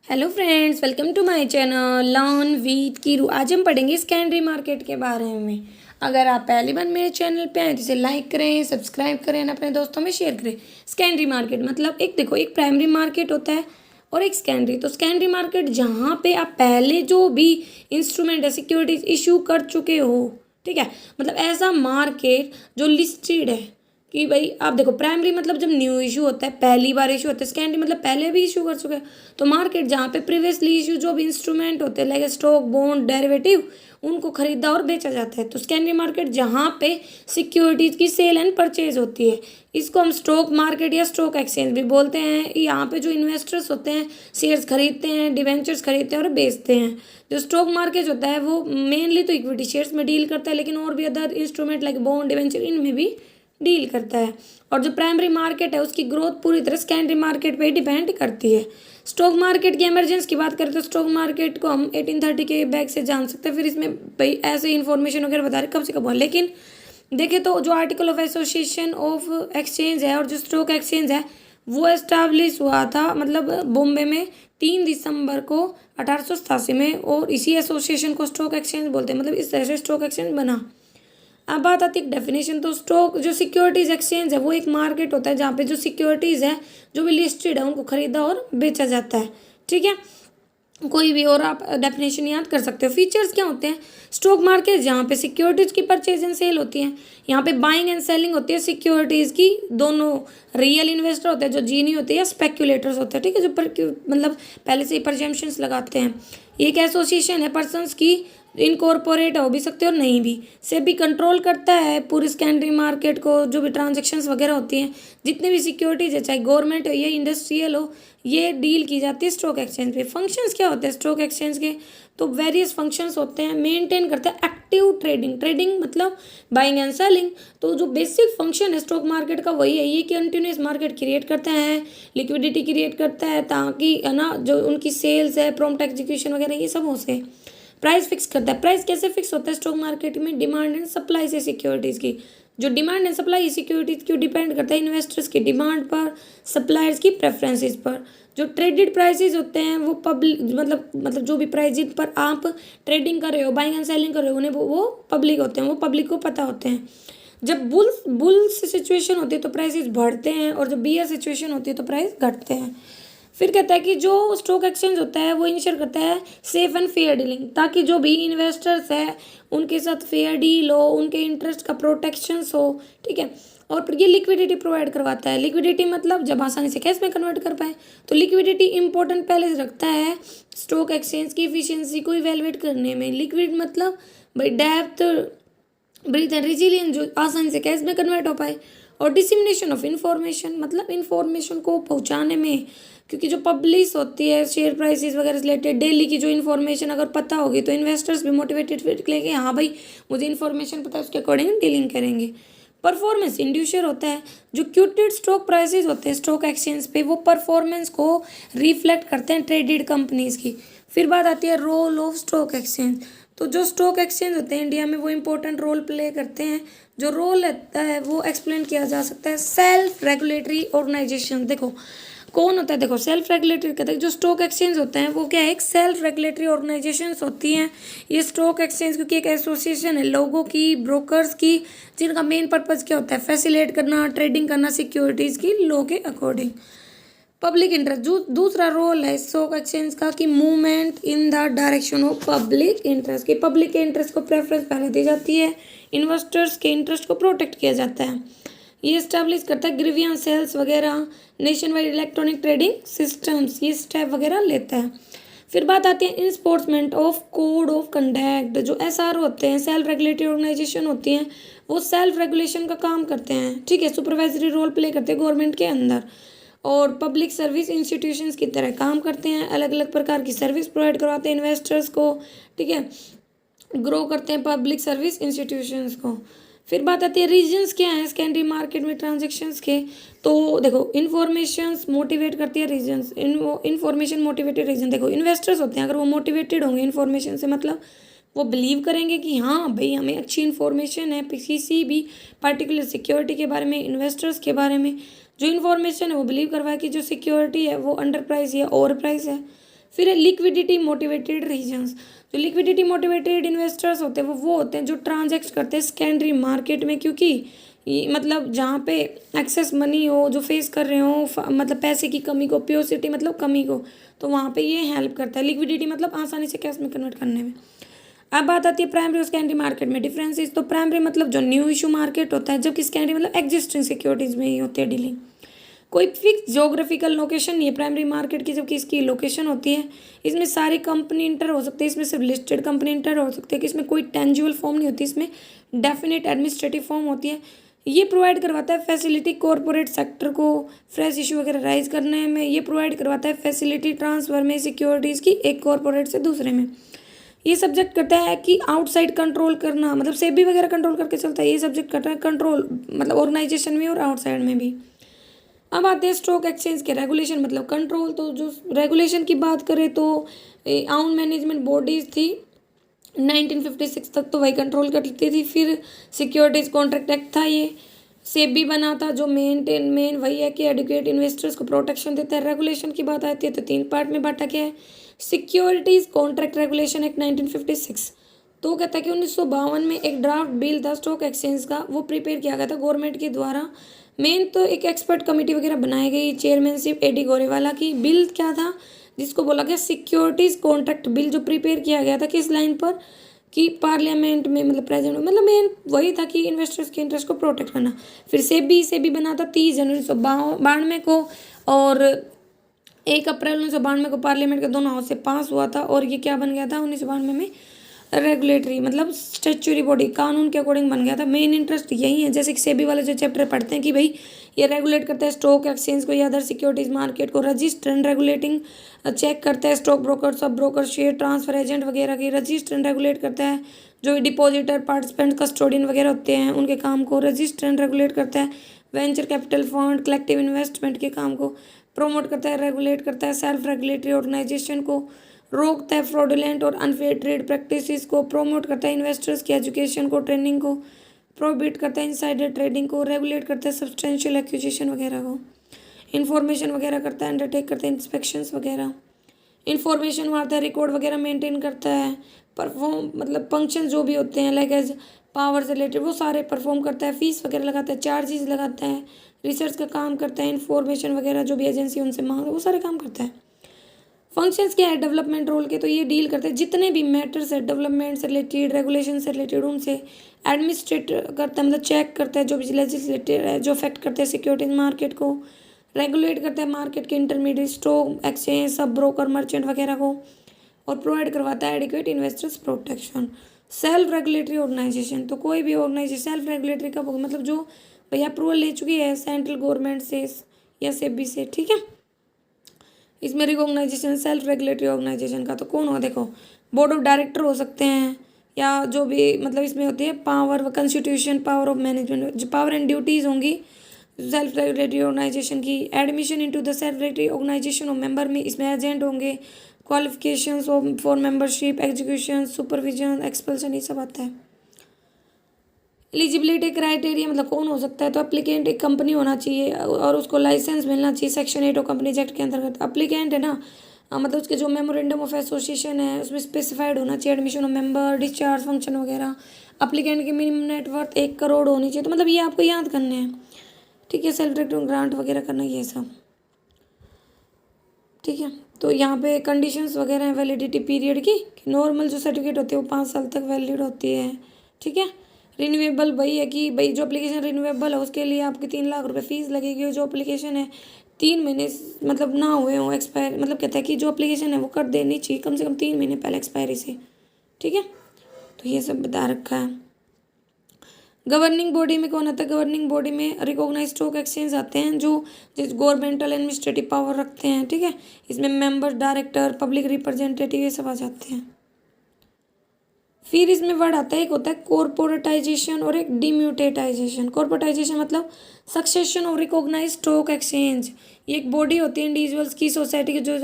Hello friends, welcome to my channel learn with Keeru. आज हम पढ़ेंगे सेकेंडरी मार्केट के बारे में। अगर आप पहली बार मेरे चैनल पे आए तो इसे लाइक करें, सब्सक्राइब करें, अपने दोस्तों में शेयर करें। सेकेंडरी मार्केट मतलब एक प्राइमरी मार्केट होता है और एक सेकेंडरी। तो सेकेंडरी मार्केट जहाँ पे आप पहले जो भी इंस्ट्रूमेंट है, सिक्योरिटीज इशू कर चुके हो, ठीक है, मतलब ऐसा मार्केट जो लिस्टेड है कि भाई आप देखो, प्राइमरी मतलब जब न्यू इशू होता है, पहली बार इशू होता है। सेकेंडरी मतलब पहले भी इशू कर चुके हैं। तो मार्केट जहाँ पे प्रीवियसली इशू जो भी इंस्ट्रूमेंट होते हैं लाइक स्टॉक, बॉन्ड, डेरिवेटिव, उनको खरीदा और बेचा जाता है। तो सेकेंडरी मार्केट जहाँ पे सिक्योरिटीज की सेल एंड परचेज होती है, इसको हम स्टॉक मार्केट या स्टॉक एक्सचेंज भी बोलते हैं। यहाँ पे जो इन्वेस्टर्स होते हैं शेयर्स खरीदते हैं, डिवेंचर्स खरीदते हैं और बेचते हैं। जो स्टॉक मार्केट होता है वो मेनली तो इक्विटी शेयर्स में डील करता है, लेकिन और भी other instrument like bond, debenture, इनमें भी डील करता है। और जो प्राइमरी मार्केट है उसकी ग्रोथ पूरी तरह सेकेंडरी मार्केट पे डिपेंड करती है। स्टॉक मार्केट की इमरजेंस की बात करें तो स्टॉक मार्केट को हम 1830 के बैक से जान सकते हैं। फिर इसमें भाई ऐसे इन्फॉर्मेशन वगैरह बता रहे कब से कब हुआ, लेकिन देखें तो जो article of association of exchange है और जो स्टॉक एक्सचेंज है वो एस्टैब्लिश हुआ था मतलब बॉम्बे में 3 दिसंबर को 1887 में। और इसी एसोसिएशन को स्टॉक एक्सचेंज बोलते हैं, मतलब इस तरह से स्टॉक एक्सचेंज बना। अब बात आती है डेफिनेशन। तो स्टॉक जो सिक्योरिटीज एक्सचेंज है वो एक मार्केट होता है जहाँ पे जो सिक्योरिटीज है जो भी लिस्टेड है उनको खरीदा और बेचा जाता है, ठीक है। कोई भी और आप डेफिनेशन याद कर सकते हो। फीचर्स क्या होते हैं स्टॉक मार्केट जहाँ पे सिक्योरिटीज की परचेज एंड सेल होती है, यहाँ पे बाइंग एंड सेलिंग होती है सिक्योरिटीज की। दोनों रियल इन्वेस्टर होते हैं जो जीनी होते हैं या स्पेक्यूलेटर्स होते हैं, ठीक है, जो मतलब पहले से ही परजेम्पशंस लगाते हैं। ये एक एसोसिएशन है पर्सनस की, इनकॉर्पोरेट हो भी सकते हो और नहीं भी, से भी कंट्रोल करता है पूरी सेकेंडरी मार्केट को। जो भी ट्रांजेक्शन्स वगैरह होती हैं, जितने भी सिक्योरिटीज है, चाहे गवर्नमेंट हो या इंडस्ट्रियल हो, ये डील की जाती है स्टॉक एक्सचेंज पे। फंक्शंस क्या होते हैं स्टॉक एक्सचेंज के? तो वेरियस फंक्शंस होते हैं। मेंटेन करते हैं एक्टिव ट्रेडिंग, ट्रेडिंग मतलब बाइंग एंड सेलिंग। तो जो बेसिक फंक्शन है स्टॉक मार्केट का वही है, ये कंटिन्यूस मार्केट क्रिएट करते हैं, लिक्विडिटी क्रिएट करता है ताकि है ना जो उनकी सेल्स है, प्रॉम्प्ट एग्जीक्यूशन वगैरह ये सब हो सके। प्राइस फिक्स करता है। प्राइस कैसे फिक्स होता है स्टॉक मार्केट में? डिमांड एंड सप्लाई से सिक्योरिटीज़ की। जो डिमांड एंड सप्लाई सिक्योरिटीज़ क्यों डिपेंड करता है? इन्वेस्टर्स की डिमांड पर, सप्लायर्स की प्रेफरेंसेस पर। जो ट्रेडेड प्राइसेस होते हैं वो पब्लिक मतलब जो भी प्राइस जिन पर आप ट्रेडिंग कर रहे हो, बाइंग एंड सेलिंग कर रहे हो, उन्हें वो पब्लिक होते हैं, वो पब्लिक को पता होते हैं। जब बुल्स सिचुएशन होती है तो प्राइसेस बढ़ते हैं और जब बियर सिचुएशन होती है तो प्राइस घटते हैं। फिर कहता है कि जो स्टॉक एक्सचेंज होता है वो इंश्योर करता है सेफ एंड फेयर डीलिंग, ताकि जो भी इन्वेस्टर्स है उनके साथ फेयर डील हो, उनके इंटरेस्ट का प्रोटेक्शंस हो, ठीक है। और फिर ये लिक्विडिटी प्रोवाइड करवाता है। लिक्विडिटी मतलब जब आसानी से कैश में कन्वर्ट कर पाए। तो लिक्विडिटी इंपॉर्टेंट पहले से रखता है स्टॉक एक्सचेंज की इफिशियंसी को इवेलुएट करने में। लिक्विड मतलब भाई डेप्थ, ब्रीथ एंड रिजिलियंस, जो आसानी से कैश में कन्वर्ट हो पाए। और डिसिमिनेशन ऑफ इंफॉर्मेशन मतलब इंफॉर्मेशन को पहुंचाने में, क्योंकि जो पब्लिश होती है शेयर प्राइसेस वगैरह से रिलेटेड डेली की जो इन्फॉर्मेशन अगर पता होगी तो इन्वेस्टर्स भी मोटिवेटेड फील करेंगे, हाँ भाई मुझे इन्फॉर्मेशन पता है, उसके अकॉर्डिंग डीलिंग करेंगे। परफॉर्मेंस इंड्यूसर होता है। जो क्यूटेड स्टॉक प्राइसेस होते हैं स्टॉक एक्सचेंज पे वो परफॉर्मेंस को रिफ्लेक्ट करते हैं ट्रेडेड कंपनीज की। फिर बात आती है रोल ऑफ स्टॉक एक्सचेंज। तो जो स्टॉक एक्सचेंज होते हैं इंडिया में वो इंपॉर्टेंट रोल प्ले करते हैं। जो रोल रहता है वो एक्सप्लेन किया जा सकता है सेल्फ रेगुलेटरी ऑर्गेनाइजेशन। देखो कौन होता है, देखो सेल्फ रेगुलेटरी कहते हैं जो स्टॉक एक्सचेंज होता है वो क्या है, एक सेल्फ रेगुलेटरी ऑर्गेनाइजेशंस होती हैं। ये स्टॉक एक्सचेंज क्योंकि एक एसोसिएशन है लोगों की, ब्रोकर्स की, जिनका मेन पर्पज़ क्या होता है, फैसिलिटेट करना, ट्रेडिंग करना सिक्योरिटीज़ की लॉ के अकॉर्डिंग। पब्लिक इंटरेस्ट जो दूसरा रोल है स्टॉक एक्सचेंज का कि movement in the direction of public interest, की पब्लिक के इंटरेस्ट को प्रेफरेंस पहले दी जाती है, इन्वेस्टर्स के इंटरेस्ट को प्रोटेक्ट किया जाता है। ये इस्टेब्लिश करता है ग्रीवियंस सेल्स वगैरह, nation wide electronic trading systems, ये स्टेप वगैरह लेता है। फिर बात आती है enforcement of code of conduct. जो एसआर होते हैं सेल्फ रेगुलेटरी ऑर्गेनाइजेशन होती हैं, वो सेल्फ रेगुलेशन का काम करते हैं, ठीक है, सुपरवाइजरी रोल प्ले करते हैं गवर्नमेंट के अंदर और पब्लिक सर्विस इंस्टीट्यूशंस की तरह काम करते हैं। अलग अलग प्रकार की सर्विस प्रोवाइड करवाते हैं इन्वेस्टर्स को, ठीक है, ग्रो करते हैं पब्लिक सर्विस इंस्टीट्यूशंस को। फिर बात आती है रीजन्स क्या है सेकेंडरी मार्केट में ट्रांजेक्शन्स के। तो देखो इन्फॉर्मेशंस मोटिवेट करती है रीजन्स, इन्फॉर्मेशन मोटिवेटेड रीजन। देखो इन्वेस्टर्स होते हैं, अगर वो मोटिवेटेड होंगे इन्फॉर्मेशन से, मतलब वो बिलीव करेंगे कि हाँ भाई हमें अच्छी इन्फॉर्मेशन है किसी भी पर्टिकुलर सिक्योरिटी के बारे में, इन्वेस्टर्स के बारे में। जो इन्फॉर्मेशन है वो बिलीव करवाए कि जो सिक्योरिटी है वो अंडर प्राइस या ओवर प्राइस है। फिर है लिक्विडिटी मोटिवेटेड रीजन्स। जो लिक्विडिटी मोटिवेटेड इन्वेस्टर्स होते हैं वो होते हैं जो ट्रांजैक्ट करते हैं सेकेंडरी मार्केट में, क्योंकि मतलब जहाँ पे एक्सेस मनी हो, जो फेस कर रहे हो मतलब पैसे की कमी को, प्योसिटी मतलब कमी को, तो वहाँ पे ये हेल्प करता है। लिक्विडिटी मतलब आसानी से कैश में कन्वर्ट करने में। अब बात आती है प्राइमरी और सेकेंडरी मार्केट में डिफरेंसेस। तो प्राइमरी मतलब जो न्यू इशू मार्केट होता है, जबकि सेकेंडरी मतलब एग्जिस्टिंग सिक्योरिटीज़ में ही होती है डीलिंग। कोई फिक्स जोग्राफिकल लोकेशन नहीं है प्राइमरी मार्केट की, जबकि इसकी लोकेशन होती है। इसमें सारी कंपनी इंटर हो सकते हैं, इसमें सिर्फ लिस्टेड कंपनी इंटर हो सकती है, कि इसमें कोई टेंजिबल फॉर्म नहीं होती, इसमें डेफिनेट एडमिनिस्ट्रेटिव फॉर्म होती है। ये प्रोवाइड करवाता है फैसिलिटी कॉरपोरेट सेक्टर को फ्रेश इशू वगैरह राइज करने में। ये प्रोवाइड करवाता है फैसिलिटी ट्रांसफर में सिक्योरिटीज़ की एक कॉरपोरेट से दूसरे में। ये सब्जेक्ट करता है कि आउटसाइड कंट्रोल करना, मतलब सेबी वगैरह कंट्रोल करके चलता है। ये सब्जेक्ट करता है कंट्रोल मतलब ऑर्गेनाइजेशन में और आउटसाइड में भी। अब आते हैं स्टॉक एक्सचेंज के रेगुलेशन मतलब कंट्रोल। तो जो रेगुलेशन की बात करें तो आउन मैनेजमेंट बॉडीज़ थी 1956 तक, तो वही कंट्रोल करती थी। फिर सिक्योरिटीज कॉन्ट्रैक्ट एक्ट था, ये सेबी बना था, जो मेन वही है कि एडुकेट इन्वेस्टर्स को प्रोटेक्शन देता है। रेगुलेशन की बात आती है तो 3 पार्ट में बांटा गया है। सिक्योरिटीज कॉन्ट्रैक्ट रेगुलेशन एक्ट 1956, तो कहता है कि 1952 में एक ड्राफ्ट बिल था स्टॉक एक्सचेंज का, वो प्रिपेयर किया गया था गवर्नमेंट के द्वारा। मेन तो एक एक्सपर्ट कमेटी वगैरह बनाई गई, चेयरमैनशिप एडी गोरेवाला की। बिल क्या था जिसको बोला गया सिक्योरिटीज कॉन्ट्रैक्ट बिल, जो प्रिपेयर किया गया था किस लाइन पर कि पार्लियामेंट में मतलब प्रेजेंट में, मतलब मेन वही था कि इन्वेस्टर्स के इंटरेस्ट को प्रोटेक्ट करना। फिर सेबी बना था 30 जनवरी 1992 को, और 1 अप्रैल 1992 को पार्लियामेंट के दोनों हाउस से पास हुआ था। और ये क्या बन गया था 1992 में रेगुलेटरी मतलब स्टेचुरी बॉडी, कानून के अकॉर्डिंग बन गया था। मेन इंटरेस्ट यही है, जैसे कि सेबी वाले जो चैप्टर पढ़ते हैं कि भाई ये रेगुलेट करता है स्टॉक एक्सचेंज को या अदर सिक्योरिटीज मार्केट को, रजिस्टर एंड रेगुलेटिंग चेक करता है stock broker, sub broker, share transfer agent वगैरह की, रजिस्टर एंड रेगुलेट करता है जो डिपॉजिटर, पार्टिसिपेंट, कस्टोडियन वगैरह होते हैं उनके काम को, रजिस्टर एंड रेगुलेट करता है venture capital fund, collective investment के काम को प्रमोट करता है, रेगुलेट करता है सेल्फ रेगुलेटरी ऑर्गेनाइजेशन को, रोकता है फ्रॉडुलेंट और अनफेयर ट्रेड प्रैक्टिसेस को, प्रमोट करता है इन्वेस्टर्स की एजुकेशन को, ट्रेनिंग को, प्रोहिबिट करता है इनसाइडर ट्रेडिंग को, रेगुलेट करता है सब्सटेंशियल एक्विजिशन वगैरह को, इन्फॉर्मेशन वगैरह करता है, अंडरटेक करता है इंस्पेक्शंस वगैरह, इन्फॉर्मेशन मारता है, रिकॉर्ड वगैरह मेंटेन करता है, परफॉर्म मतलब फंक्शन जो भी होते हैं लाइक एज पावर से रिलेटेड वो सारे परफॉर्म करता है, फीस वगैरह लगाता है, चार्जेस लगाता है, रिसर्च का काम करता है, इन्फॉर्मेशन वगैरह जो भी एजेंसी उनसे मांग वो सारे काम करता है। फंक्शंस क्या है डेवलपमेंट रोल के, तो ये डील करते हैं जितने भी मैटर्स है डेवलपमेंट से रिलेटेड, रेगुलेशन से रिलेटेड, उनसे एडमिनिस्ट्रेट करता है मतलब चेक करता है, जो भी लेजिस्लेटिव है जो अफेक्ट करते हैं सिक्योरिटीज मार्केट को, रेगुलेट करता है मार्केट के intermediate, stock exchange, sub broker, merchant वगैरह को, और प्रोवाइड करवाता है adequate investors protection. Self regulatory organisation, तो कोई भी ऑर्गेनाइजेशन सेल्फ रेगुलेटरी कब होगी, मतलब जो भैया अप्रूवल ले चुकी है सेंट्रल गवर्नमेंट से या सेबी से, ठीक है। इसमें रिकॉग्नाइजेशन सेल्फ रेगुलेटरी ऑर्गेनाइजेशन का तो कौन हो, देखो बोर्ड ऑफ डायरेक्टर हो सकते हैं, या जो भी मतलब इसमें होती है power, constitution, power of management, जो पावर एंड ड्यूटीज़ होंगी सेल्फ रेगुलेटरी ऑर्गेनाइजेशन की। Admission into the self regulatory organisation of member में इसमें एजेंट होंगे, qualifications for membership, execution, supervision, expulsion, ये सब आता है। एलिजिबिलिटी क्राइटेरिया मतलब कौन हो सकता है, तो अप्लीकेंट एक कंपनी होना चाहिए और उसको लाइसेंस मिलना चाहिए सेक्शन 8 ऑफ कंपनीज एक्ट के अंतर्गत। अप्लीकेंट है ना, मतलब उसके जो मेमोरेंडम ऑफ एसोसिएशन है उसमें स्पेसिफाइड होना चाहिए admission of member, discharge function वगैरह। अप्लीकेंट की मिनिमम नेटवर्थ 1 करोड़ होनी चाहिए, तो मतलब ये आपको याद करने हैं, ठीक है। सेल्फ डायरेक्टेड ग्रांट वगैरह करना ये सब, ठीक है। तो यहाँ पे कंडीशंस वगैरह हैं वैलिडिटी पीरियड की, नॉर्मल जो सर्टिफिकेट होती है वो 5 साल तक वैलिड होती है, ठीक है। रिन्यूएबल वही है कि भाई जो एप्लीकेशन रिन्यूएबल है उसके लिए आपकी 3 लाख रुपए फीस लगेगी। जो एप्लीकेशन है 3 महीने मतलब ना हुए हों एक्सपायर, मतलब कहता है कि जो एप्लीकेशन है वो कर देनी चाहिए कम से कम 3 महीने पहले एक्सपायरी से, ठीक है। तो ये सब बता रखा है। गवर्निंग बॉडी में कौन आता है, गवर्निंग बॉडी में रिकॉग्नाइज स्टॉक एक्सचेंज आते हैं जो जिस गवर्नमेंटल एडमिनिस्ट्रेटिव पावर रखते हैं, ठीक है। इसमें मेंबर, डायरेक्टर, पब्लिक रिप्रेजेंटेटिव ये सब आ जाते हैं। फिर इसमें वर्ड आता है, एक होता है कॉर्पोरेटाइजेशन और एक डिम्यूटेटाइजेशन। कॉर्पोरेटाइजेशन मतलब succession of recognise stock exchange. ये एक बॉडी होती है इंडिविजुअल्स की, सोसाइटी की, जो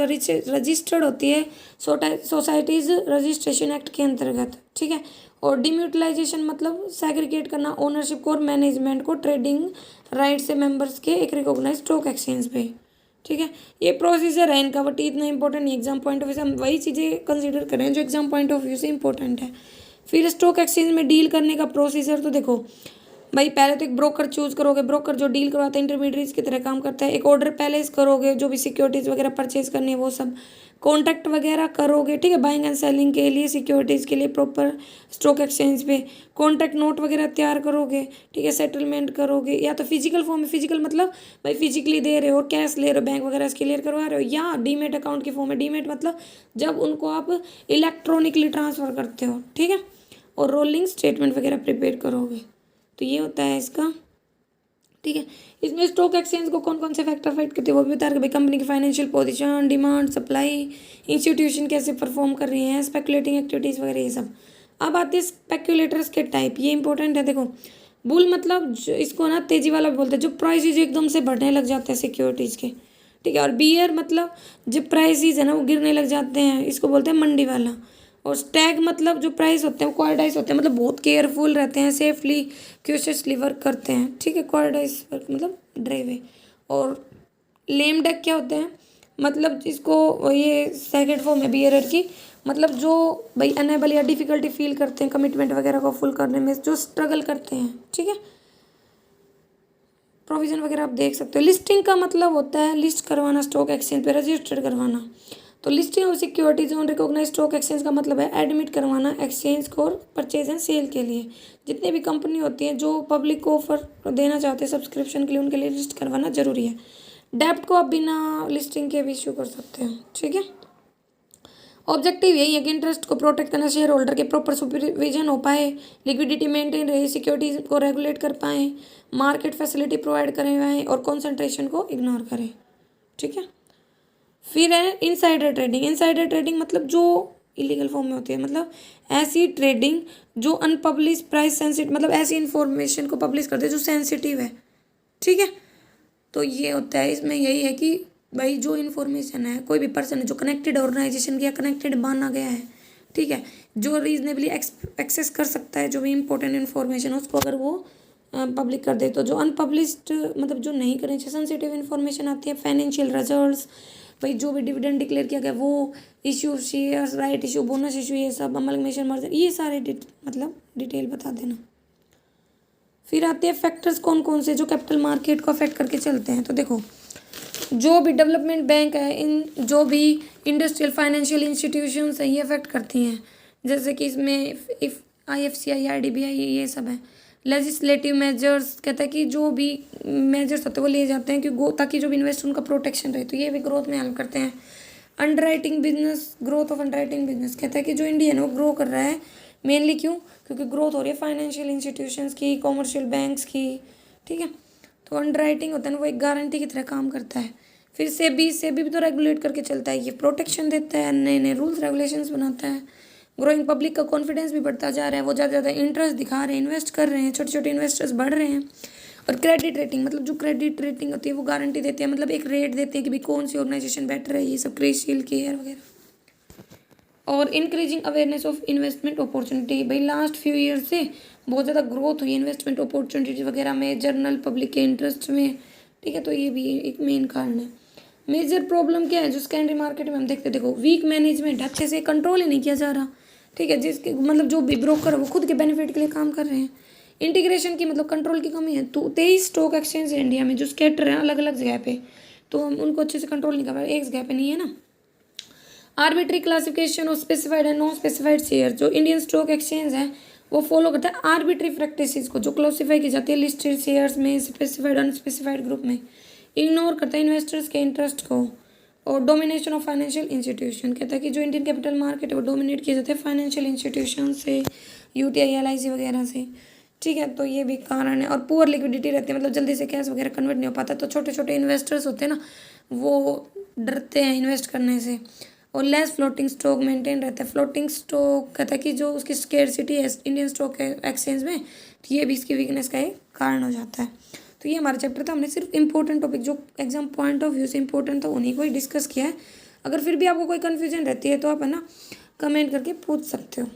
रजिस्टर्ड होती है सोसाइटीज रजिस्ट्रेशन एक्ट के अंतर्गत, ठीक है। और डिम्यूटलाइजेशन मतलब सेग्रीगेट करना ओनरशिप को और मैनेजमेंट को ट्रेडिंग राइट से मेंबर्स के एक रिकॉग्नाइज स्टॉक एक्सचेंज पे, ठीक है, ये प्रोसीजर है इनका, बट इतना इंपॉर्टेंट नहीं एग्जाम पॉइंट ऑफ व्यू से। हम वही चीज़ें कंसीडर करें जो एग्जाम पॉइंट ऑफ व्यू से इंपॉर्टेंट है। फिर स्टॉक एक्सचेंज में डील करने का प्रोसीजर, तो देखो भाई पहले तो एक ब्रोकर चूज करोगे, ब्रोकर जो डील करवाता है इंटरमीडिएट्स की तरह काम करता है। एक ऑर्डर प्लेस करोगे, जो भी सिक्योरिटीज़ वगैरह परचेज करनी है वो सब, कॉन्टैक्ट वगैरह करोगे, ठीक है, बाइंग एंड सेलिंग के लिए, सिक्योरिटीज़ के लिए प्रॉपर स्टॉक एक्सचेंज पे कॉन्ट्रैक्ट नोट वगैरह तैयार करोगे, ठीक है, सेटलमेंट करोगे, या तो फिजिकल फॉर्म में, फिजिकल मतलब भाई फिजिकली दे रहे हो और कैश ले रहे हो, बैंक वगैरह से क्लियर करवा रहे हो, या डीमेट अकाउंट की फॉर्म में। डीमेट मतलब जब उनको आप इलेक्ट्रॉनिकली ट्रांसफ़र करते हो, ठीक है, और रोलिंग स्टेटमेंट वगैरह प्रिपेयर करोगे। तो ये होता है इसका, ठीक है। इसमें स्टॉक एक्सचेंज को कौन कौन से फैक्टर अफेक्ट करते हैं वो भी बता रहे, भाई कंपनी की financial position, demand, supply, institution कैसे परफॉर्म कर रही हैं, स्पेकुलेटिंग एक्टिविटीज़ वगैरह ये सब। अब आते हैं स्पेकुलेटर्स के टाइप, ये इंपॉर्टेंट है। देखो बुल मतलब इसको ना तेजी वाला भी बोलते हैं, जो प्राइसेज एकदम से बढ़ने लग जाते हैं सिक्योरिटीज़ के, ठीक है। और बियर मतलब जब प्राइसेज है ना वो गिरने लग जाते हैं, इसको बोलते हैं मंडी वाला। और स्टैग मतलब जो प्राइस होते हैं वो क्वार्टाइज होते हैं, मतलब बहुत केयरफुल रहते हैं, सेफली क्यूशसली वर्क करते हैं, ठीक है, क्वार्टाइज वर्क मतलब ड्राइवे। और लेम डक क्या होते हैं, मतलब इसको ये सेकंड फॉर्म है बियरर की, मतलब जो भाई अनेबल या डिफ़िकल्टी फील करते हैं कमिटमेंट वगैरह को फुल करने में, जो स्ट्रगल करते हैं, ठीक है। प्रोविज़न वगैरह आप देख सकते हो। लिस्टिंग का मतलब होता है लिस्ट करवाना, स्टॉक एक्सचेंज पे रजिस्टर्ड करवाना। तो listing of securities on recognise stock exchange का मतलब है एडमिट करवाना एक्सचेंज को परचेज एंड सेल के लिए। जितनी भी कंपनी होती है जो पब्लिक को ऑफर देना चाहते हैं सब्सक्रिप्शन के लिए, उनके लिए लिस्ट करवाना जरूरी है। डेप्ट को आप बिना लिस्टिंग के भी इश्यू कर सकते हैं, ठीक है। ऑब्जेक्टिव यही है कि इंटरेस्ट को प्रोटेक्ट करना, शेयर होल्डर के प्रॉपर सुपरविजन हो पाए, लिक्विडिटी मेंटेन रहे, सिक्योरिटीज को रेगुलेट कर पाएँ, मार्केट फैसिलिटी प्रोवाइड करें पाएँ, और कॉन्सेंट्रेशन को इग्नोर करें, ठीक है। फिर है इनसाइडर ट्रेडिंग। इनसाइडर ट्रेडिंग मतलब जो इलीगल फॉर्म में होती है, मतलब ऐसी ट्रेडिंग जो अनपब्लिश प्राइस सेंसिटिव, मतलब ऐसी इन्फॉर्मेशन को पब्लिश करते हैं जो सेंसिटिव है, ठीक है। तो ये होता है, इसमें यही है कि भाई जो इन्फॉर्मेशन है, कोई भी पर्सन है जो कनेक्टेड ऑर्गेनाइजेशन या कनेक्टेड माना गया है, ठीक है, जो रीजनेबली एक्सेस कर सकता है जो भी इंपॉर्टेंट इन्फॉर्मेशन है उसको, अगर वो पब्लिक कर दे। तो जो अनपब्लिश्ड मतलब जो नहीं करनी चाहिए, सेंसिटिव इन्फॉर्मेशन आती है, फाइनेंशियल रिजल्ट्स, भाई जो भी डिविडेंड डिक्लेयर किया गया वो, issue shares, right issue, bonus issue, ये सब, अमलगमेशन, मर्जर, ये सारे मतलब डिटेल बता देना। फिर आते हैं फैक्टर्स कौन कौन से जो कैपिटल मार्केट को अफेक्ट करके चलते हैं। तो देखो जो भी डेवलपमेंट बैंक है, इन जो भी इंडस्ट्रियल फाइनेंशियल इंस्टीट्यूशंस हैं ये अफेक्ट करती हैं, जैसे कि इसमें इफ IFCI, RDBI, ये सब है। लेजिस्लेटिव मेजर्स कहता है कि जो भी मेजर्स होते हैं वो लिए जाते हैं कि ताकि जो भी इन्वेस्टर उनका प्रोटेक्शन रहे, तो ये भी ग्रोथ में हेल्प करते हैं। Underwriting business, growth of underwriting business कहता है कि जो इंडियन है वो ग्रो कर रहा है, मेनली क्यों, क्योंकि ग्रोथ हो रही है फाइनेंशियल इंस्टीट्यूशंस की, कॉमर्शियल बैंक्स की, ठीक है। तो अंडरराइटिंग होता है ना वो एक गारंटी की तरह काम करता है। फिर सेबी भी तो रेगुलेट करके चलता है, ये प्रोटेक्शन देता है, नए नए रूल्स रेगुलेशंस बनाता है। ग्रोइंग पब्लिक का कॉन्फिडेंस भी बढ़ता जा रहा है, वो ज़्यादा ज़्यादा इंटरेस्ट दिखा रहे हैं, इन्वेस्ट कर रहे हैं, छोटे छोटे इन्वेस्टर्स बढ़ रहे हैं। और क्रेडिट रेटिंग मतलब जो क्रेडिट रेटिंग होती है वो गारंटी देती है, मतलब एक रेट देते हैं कि भाई कौन सी ऑर्गेनाइजेशन बेटर है, ये सब क्रिशियल केयर वगैरह। और increasing awareness of investment opportunity, भाई लास्ट फ्यू ईयर से बहुत ज़्यादा ग्रोथ हुई इन्वेस्टमेंट अपॉर्चुनिटी वगैरह में, जर्नल पब्लिक के इंटरेस्ट में, ठीक है। तो ये भी एक मेन कारण है। मेजर प्रॉब्लम क्या है जो सेकेंडरी मार्केट में हम देखते, देखो वीक मैनेजमेंट, अच्छे से कंट्रोल ही नहीं किया जा रहा, ठीक है, जिसके मतलब जो भी ब्रोकर है वो खुद के बेनिफिट के लिए काम कर रहे हैं। इंटीग्रेशन की मतलब कंट्रोल की कमी है। तो 23 स्टॉक एक्सचेंज है इंडिया में जो स्कैटर हैं अलग अलग जगह पे, तो हम उनको अच्छे से कंट्रोल नहीं कर पा रहे, एक जगह पे नहीं है ना। Arbitrary classification of specified and non specified share, जो इंडियन स्टॉक एक्सचेंज है वो फॉलो करता है आर्बिट्री प्रैक्टिसेस को, जो क्लासिफाई की जाती है लिस्टेड शेयर्स में, स्पेसिफाइड अनस्पेसिफाइड ग्रुप में, इग्नोर करता है इन्वेस्टर्स के इंटरेस्ट को। और डोमिनेशन ऑफ फाइनेंशियल इंस्टीट्यूशन कहता है कि जो इंडियन कैपिटल मार्केट है वो डोमिनेट किए जाते हैं फाइनेंशियल इंस्टीट्यूशन से, UTI LIC वगैरह से, ठीक है। तो ये भी कारण है। और पुअर लिक्विडिटी रहती है, मतलब जल्दी से कैश वगैरह कन्वर्ट नहीं हो पाता, तो छोटे छोटे इन्वेस्टर्स होते हैं ना वो डरते हैं इन्वेस्ट करने से। और लेस फ्लोटिंग स्टॉक मेंटेन रहता है। फ्लोटिंग स्टॉक कहता है कि जो उसकी स्केर्सिटी है इंडियन स्टॉक एक्सचेंज में, तो ये भी इसकी वीकनेस का एक कारण हो जाता है। तो ये हमारा चैप्टर था, हमने सिर्फ इंपॉर्टेंट टॉपिक जो एग्जाम पॉइंट ऑफ व्यू से इंपॉर्टेंट था उन्हीं को ही डिस्कस किया है। अगर फिर भी आपको कोई कन्फ्यूजन रहती है तो आप है ना कमेंट करके पूछ सकते हो।